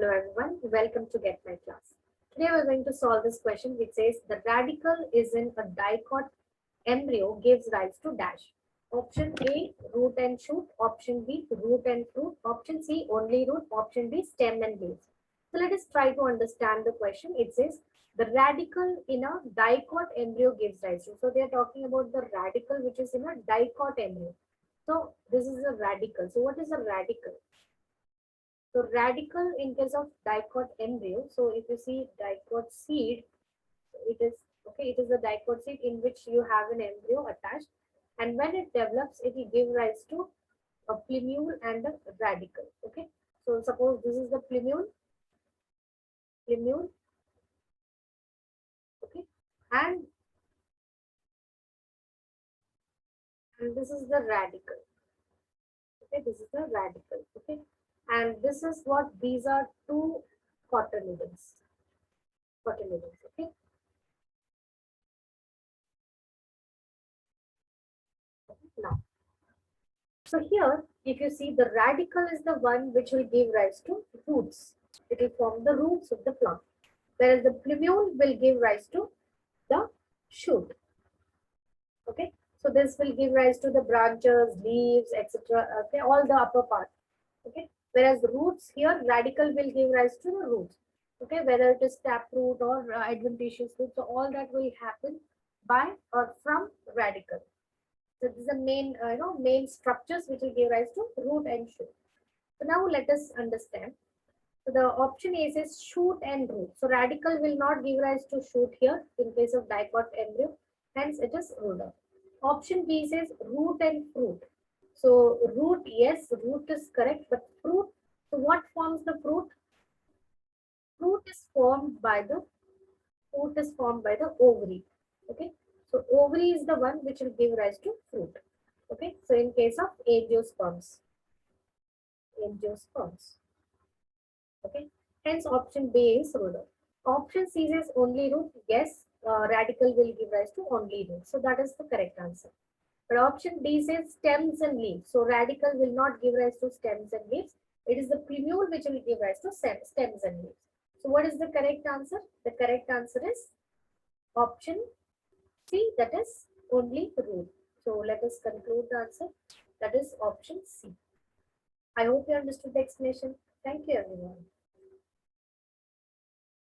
Hello everyone, welcome to Get My Class. Today we're going to solve this question which says the radical is in a dicot embryo gives rise to dash. Option A, root and shoot. Option B, root and fruit. Option C, only root. Option D, stem and leaves. So let us try to understand the question. It says the radical in a dicot embryo gives rise to. So they are talking about the radical which is in a dicot embryo. So this is a radical. So what is a radical? So radical in case of dicot embryo. So if you see dicot seed, it is okay. It is a dicot seed in which you have an embryo attached, and when it develops, it will give rise to a plumule and a radicle. Okay. So suppose this is the plumule. Okay, and this is the radicle. Okay, this is the radicle. Okay. And this is what these are two cotyledons. Okay. Now, so here, if you see the radical is the one which will give rise to roots. It will form the roots of the plant. Whereas the plumule will give rise to the shoot. Okay. So this will give rise to the branches, leaves, etc. Okay, all the upper part. Okay. Whereas the roots here, radical will give rise to the roots. Okay, whether it is taproot or adventitious root, so all that will happen by or from radical. So this is the main, main structures which will give rise to root and shoot. So now let us understand. So the option A says shoot and root. So radical will not give rise to shoot here in case of dicot embryo. Hence it is ruled out. Option B says root and fruit. So root, yes, root is correct, but fruit. So what forms the fruit? Fruit is formed by the ovary. Okay. So ovary is the one which will give rise to fruit. Okay. So in case of angiosperms. Okay. Hence option B is ruled out. Option C says only root. Yes, radical will give rise to only root. So that is the correct answer. But option D says stems and leaves. So radical will not give rise to stems and leaves. It is the plumule which will give rise to stems and leaves. So what is the correct answer? The correct answer is option C, that is only root. So let us conclude the answer. That is option C. I hope you understood the explanation. Thank you, everyone.